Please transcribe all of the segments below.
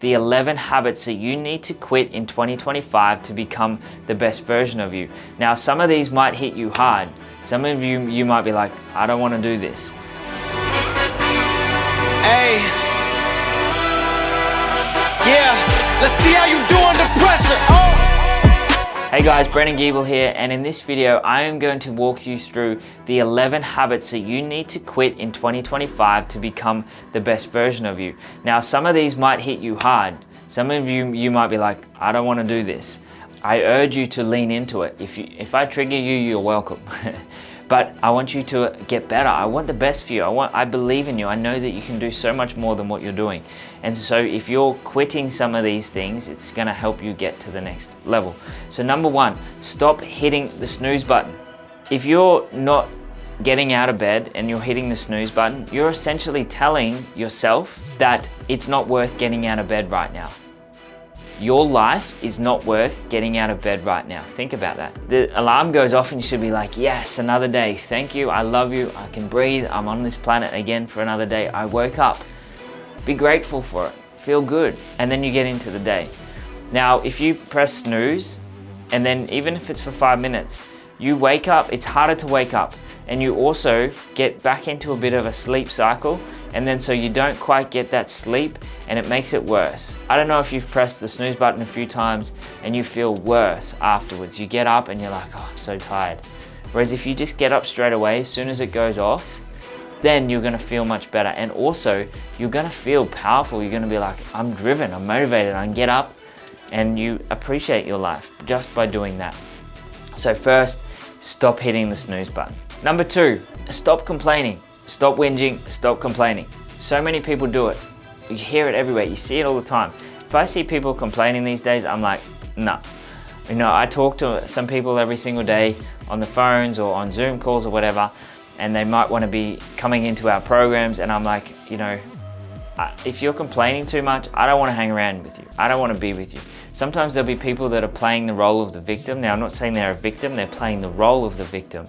the 11 habits that you need to quit in 2025 to become the best version of you. Now, some of these might hit you hard. Some of you might be like, I don't want to do this. Hey, yeah, let's see how you do under pressure. Oh. Hey guys, Brendon Giebel here, and in this video I am going to walk you through the 11 habits that you need to quit in 2025 to become the best version of you. Now, some of these might hit you hard. Some of you might be like, I don't want to do this. I urge you to lean into it. If I trigger you, you're welcome. But I want you to get better. I want the best for you. I believe in you. I know that you can do so much more than what you're doing. And so if you're quitting some of these things, it's gonna help you get to the next level. So number one, stop hitting the snooze button. If you're not getting out of bed and you're hitting the snooze button, you're essentially telling yourself that it's not worth getting out of bed right now. Your life is not worth getting out of bed right now. Think about that. The alarm goes off and you should be like, yes, another day. Thank you, I love you, I can breathe, I'm on this planet again for another day. I woke up. Be grateful for it, feel good, and then you get into the day. Now, if you press snooze, and then even if it's for 5 minutes, you wake up, it's harder to wake up, and you also get back into a bit of a sleep cycle, and then so you don't quite get that sleep, and it makes it worse. I don't know if you've pressed the snooze button a few times and you feel worse afterwards. You get up and you're like, oh, I'm so tired. Whereas if you just get up straight away, as soon as it goes off, then you're gonna feel much better. And also, you're gonna feel powerful. You're gonna be like, I'm driven, I'm motivated, I can get up, and you appreciate your life just by doing that. So first, stop hitting the snooze button. Number two, stop complaining. Stop whinging, stop complaining. So many people do it. You hear it everywhere, you see it all the time. If I see people complaining these days, I'm like, nah. You know, I talk to some people every single day on the phones or on Zoom calls or whatever, and they might want to be coming into our programs, and I'm like, you know, if you're complaining too much, I don't want to hang around with you. I don't want to be with you. Sometimes there'll be people that are playing the role of the victim. Now, I'm not saying they're a victim, they're playing the role of the victim.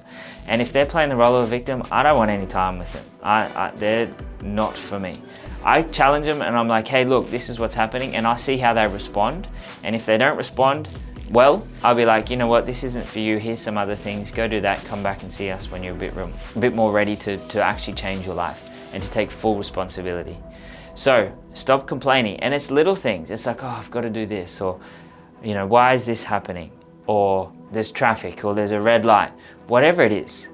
And if they're playing the role of the victim, I don't want any time with them. They're not for me. I challenge them and I'm like, hey, look, this is what's happening, and I see how they respond. And if they don't respond well, I'll be like, you know what, this isn't for you. Here's some other things. Go do that. Come back and see us when you're a bit more ready to actually change your life and to take full responsibility. So stop complaining, and it's little things. It's like, oh, I've got to do this, or, you know, why is this happening? Or there's traffic, or there's a red light. Whatever it is,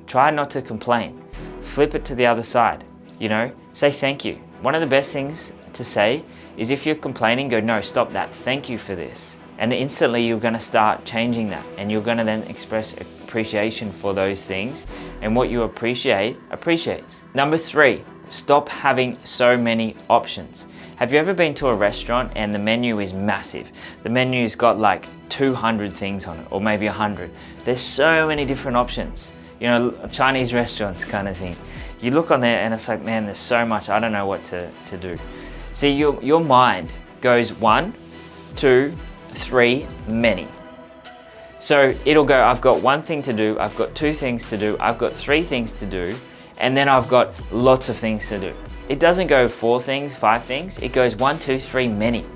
try not to complain. Flip it to the other side, you know, say thank you. One of the best things to say is if you're complaining, go, no, stop that. Thank you for this. And instantly you're going to start changing that, and you're going to then express appreciation for those things, and what you appreciate appreciates. Number three, stop having so many options. Have you ever been to a restaurant and the menu is massive? The menu's got like 200 things on it, or maybe 100. There's so many different options. You know, Chinese restaurants kind of thing. You look on there and it's like, man, there's so much, I don't know what to do. See, your mind goes 1, 2, 3, many. So it'll go, I've got 1 thing to do, I've got 2 things to do, I've got 3 things to do, and then I've got lots of things to do. It doesn't go 4 things, 5 things, it goes 1, 2, 3, many.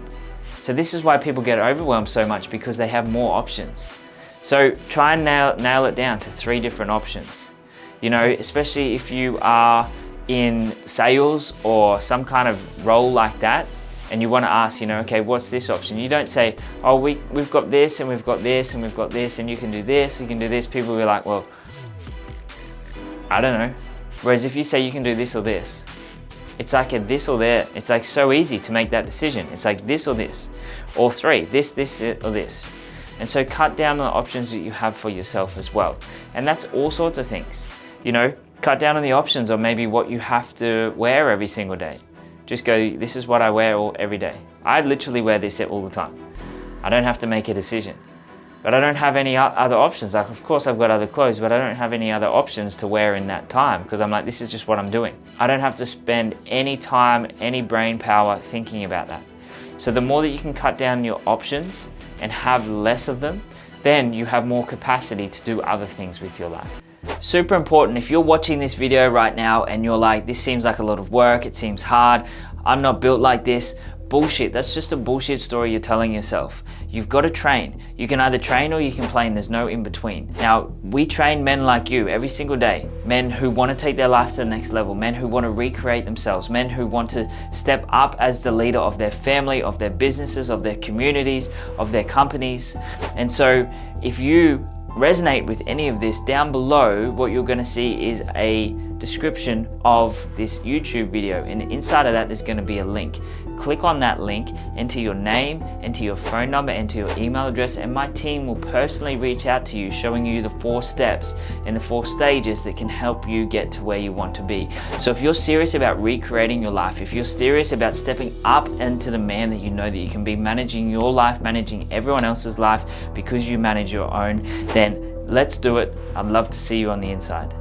So this is why people get overwhelmed so much, because they have more options. So try and nail it down to 3 different options. You know, especially if you are in sales or some kind of role like that, and you want to ask, you know, okay, what's this option? You don't say, oh, we've got this, and we've got this, and we've got this, and you can do this, you can do this. People will be like, well, I don't know. Whereas if you say you can do this or this, it's like a this or that. It's like so easy to make that decision. It's like this or this, or 3, this, or this. And so cut down on the options that you have for yourself as well. And that's all sorts of things. You know, cut down on the options of maybe what you have to wear every single day. Just go, this is what I wear every day. I literally wear this all the time. I don't have to make a decision. But I don't have any other options. Like, of course I've got other clothes, but I don't have any other options to wear in that time, because I'm like, this is just what I'm doing. I don't have to spend any time, any brain power thinking about that. So the more that you can cut down your options and have less of them, then you have more capacity to do other things with your life. Super important, if you're watching this video right now and you're like, this seems like a lot of work, it seems hard, I'm not built like this, Bullshit. That's just a bullshit story you're telling yourself. You've got to train. You can either train or you can play, and there's no in between. Now, we train men like you every single day. Men who want to take their life to the next level. Men who want to recreate themselves. Men who want to step up as the leader of their family, of their businesses, of their communities, of their companies. And so if you resonate with any of this, down below what you're going to see is a description of this YouTube video, and inside of that there's going to be a link. Click on that link, enter your name, enter your phone number, enter your email address, and my team will personally reach out to you, showing you the 4 steps and the 4 stages that can help you get to where you want to be. So if you're serious about recreating your life, if you're serious about stepping up into the man that you know that you can be, managing your life, managing everyone else's life because you manage your own, then let's do it. I'd love to see you on the inside.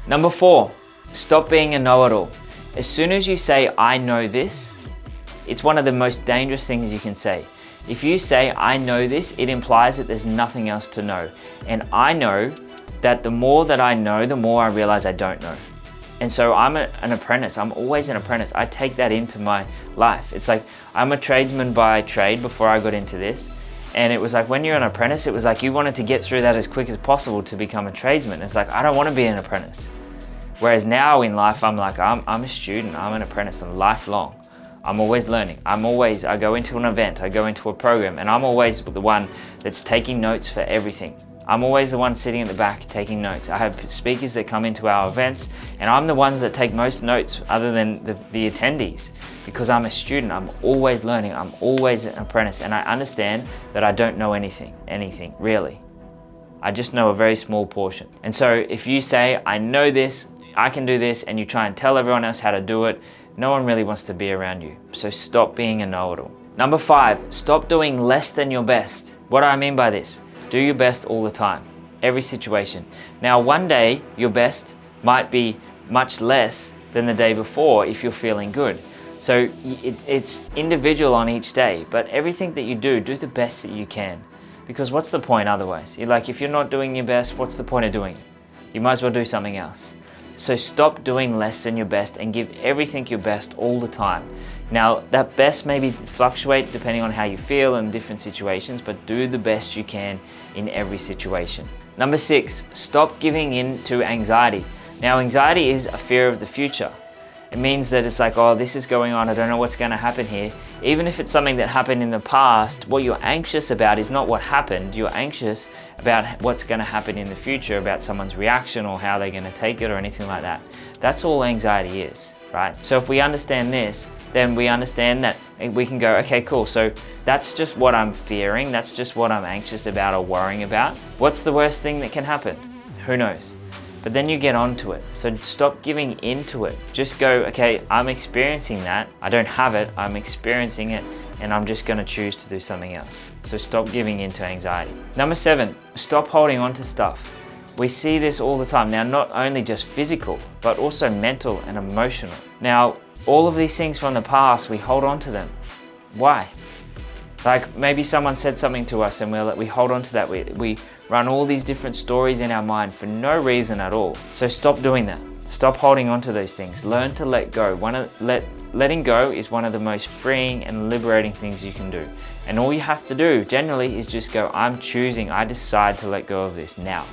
Number 4, stop being a know-it-all. As soon as you say, I know this, it's one of the most dangerous things you can say. If you say, I know this, it implies that there's nothing else to know. And I know that the more that I know, the more I realize I don't know. And so I'm an apprentice. I'm always an apprentice. I take that into my life. It's like I'm a tradesman by trade before I got into this. And it was like when you're an apprentice, it was like you wanted to get through that as quick as possible to become a tradesman. It's like, I don't want to be an apprentice. Whereas now in life, I'm like, I'm a student, I'm an apprentice, I'm lifelong. I'm always learning. I go into an event, I go into a program, and I'm always the one that's taking notes for everything. I'm always the one sitting at the back taking notes. I have speakers that come into our events, and I'm the ones that take most notes other than the attendees, because I'm a student. I'm always learning. I'm always an apprentice, and I understand that I don't know anything, really. I just know a very small portion. And so if you say, I know this, I can do this, and you try and tell everyone else how to do it, no one really wants to be around you. So stop being a know-it-all. Number 5, stop doing less than your best. What do I mean by this? Do your best all the time, every situation. Now, one day, your best might be much less than the day before if you're feeling good. So it's individual on each day, but everything that you do the best that you can. Because what's the point otherwise? You're like, if you're not doing your best, what's the point of doing it? You might as well do something else. So stop doing less than your best and give everything your best all the time. Now, that best maybe fluctuate depending on how you feel in different situations, but do the best you can in every situation. Number 6, stop giving in to anxiety. Now, anxiety is a fear of the future. It means that it's like, oh, this is going on, I don't know what's going to happen here. Even if it's something that happened in the past, what you're anxious about is not what happened. You're anxious about what's going to happen in the future, about someone's reaction or how they're going to take it or anything like that. That's all anxiety is, right? So if we understand this, then we understand that we can go, okay, cool. So that's just what I'm fearing. That's just what I'm anxious about or worrying about. What's the worst thing that can happen? Who knows? But then you get onto it. So stop giving into it. Just go, okay, I'm experiencing that. I don't have it, I'm experiencing it, and I'm just gonna choose to do something else. So stop giving into anxiety. Number 7, stop holding on to stuff. We see this all the time. Now, not only just physical, but also mental and emotional. Now, all of these things from the past, we hold on to them. Why? Like maybe someone said something to us and we hold on to that. We run all these different stories in our mind for no reason at all. So stop doing that. Stop holding on to those things. Learn to let go. Letting go is one of the most freeing and liberating things you can do. And all you have to do generally is just go, I decide to let go of this now.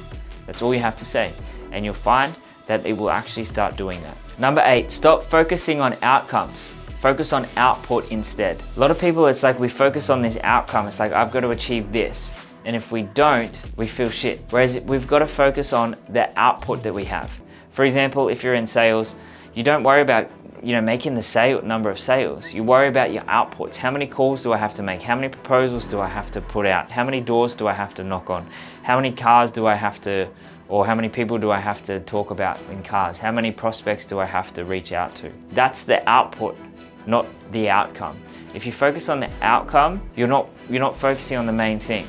That's all you have to say. And you'll find that it will actually start doing that. Number 8, stop focusing on outcomes. Focus on output instead. A lot of people, it's like we focus on this outcome. It's like, I've got to achieve this. And if we don't, we feel shit. Whereas we've got to focus on the output that we have. For example, if you're in sales, you don't worry about making the number of sales. You worry about your outputs. How many calls do I have to make? How many proposals do I have to put out? How many doors do I have to knock on? How many cars do I have to, or how many people do I have to talk about in cars? How many prospects do I have to reach out to? That's the output, not the outcome. If you focus on the outcome, you're not focusing on the main thing.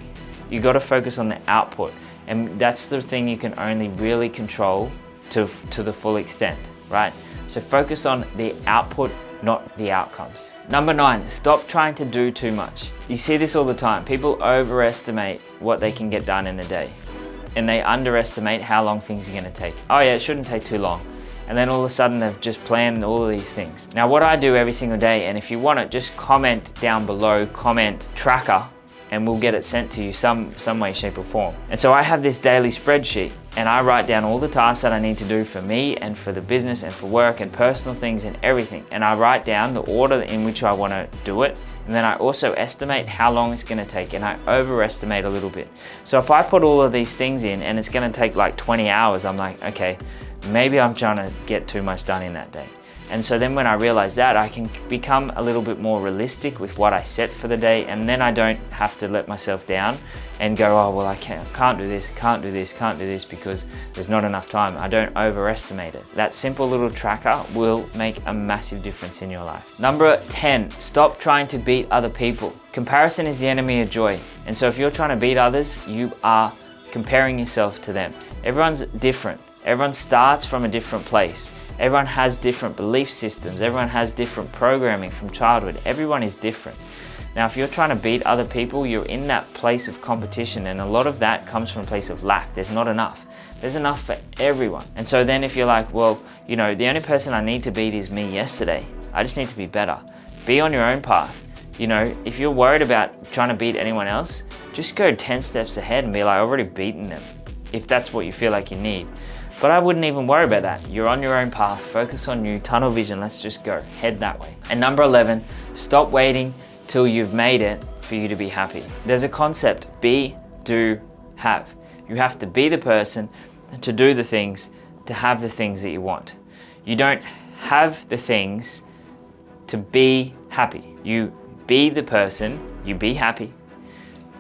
You got to focus on the output, and that's the thing you can only really control to the full extent, right? So focus on the output, not the outcomes. Number 9, stop trying to do too much. You see this all the time. People overestimate what they can get done in a day, and they underestimate how long things are going to take. Oh yeah, it shouldn't take too long. And then all of a sudden they've just planned all of these things. Now what I do every single day, and if you want it, just comment down below, comment tracker, and we'll get it sent to you some way, shape or form. And so I have this daily spreadsheet and I write down all the tasks that I need to do for me and for the business and for work and personal things and everything. And I write down the order in which I want to do it. And then I also estimate how long it's going to take, and I overestimate a little bit. So if I put all of these things in and it's going to take like 20 hours, I'm like, okay, maybe I'm trying to get too much done in that day. And so then when I realize that, I can become a little bit more realistic with what I set for the day, and then I don't have to let myself down and go, oh, well, I can't do this, can't do this because there's not enough time. I don't overestimate it. That simple little tracker will make a massive difference in your life. Number 10, stop trying to beat other people. Comparison is the enemy of joy. And so if you're trying to beat others, you are comparing yourself to them. Everyone's different. Everyone starts from a different place. Everyone has different belief systems. Everyone has different programming from childhood. Everyone is different. Now, if you're trying to beat other people, you're in that place of competition, and a lot of that comes from a place of lack. There's not enough. There's enough for everyone. And so then if you're like, well, you know, the only person I need to beat is me yesterday. I just need to be better. Be on your own path. You know, if you're worried about trying to beat anyone else, just go 10 steps ahead and be like, I've already beaten them, if that's what you feel like you need. But I wouldn't even worry about that. You're on your own path, focus on you, tunnel vision, let's just go, head that way. And number 11, stop waiting till you've made it for you to be happy. There's a concept, be, do, have. You have to be the person to do the things, to have the things that you want. You don't have the things to be happy. You be the person, you be happy.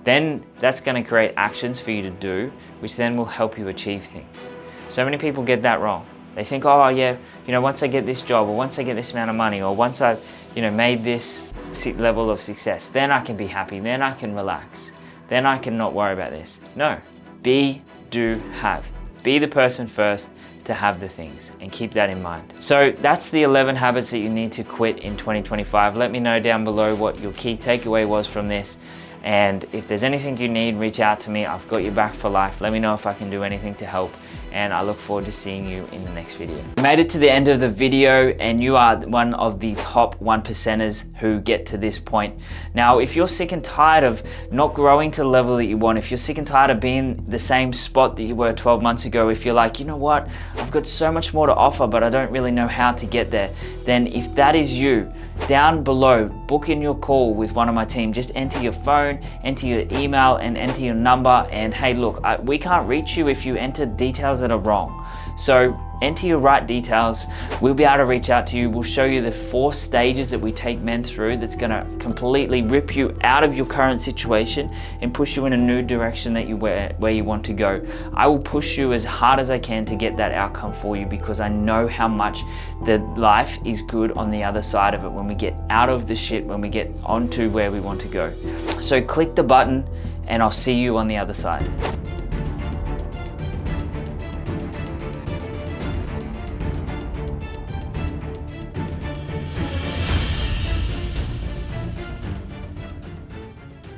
Then that's gonna create actions for you to do, which then will help you achieve things. So many people get that wrong. They think, oh yeah, you know, once I get this job, or once I get this amount of money, or once I've, you know, made this level of success, then I can be happy, then I can relax, then I can not worry about this. No, be, do, have. Be the person first to have the things, and keep that in mind. So that's the 11 habits that you need to quit in 2025. Let me know down below what your key takeaway was from this. And if there's anything you need, reach out to me. I've got your back for life. Let me know if I can do anything to help. And I look forward to seeing you in the next video. You made it to the end of the video, and you are one of the top 1%ers who get to this point. Now, if you're sick and tired of not growing to the level that you want, if you're sick and tired of being the same spot that you were 12 months ago, if you're like, you know what, I've got so much more to offer, but I don't really know how to get there, then if that is you, down below, book in your call with one of my team. Just enter your phone, enter your email, and enter your number. And hey, look, we can't reach you if you enter details that are wrong. So enter your right details. We'll be able to reach out to you. We'll show you the 4 stages that we take men through that's gonna completely rip you out of your current situation and push you in a new direction that where you want to go. I will push you as hard as I can to get that outcome for you, because I know how much the life is good on the other side of it when we get out of the shit, when we get onto where we want to go. So click the button and I'll see you on the other side.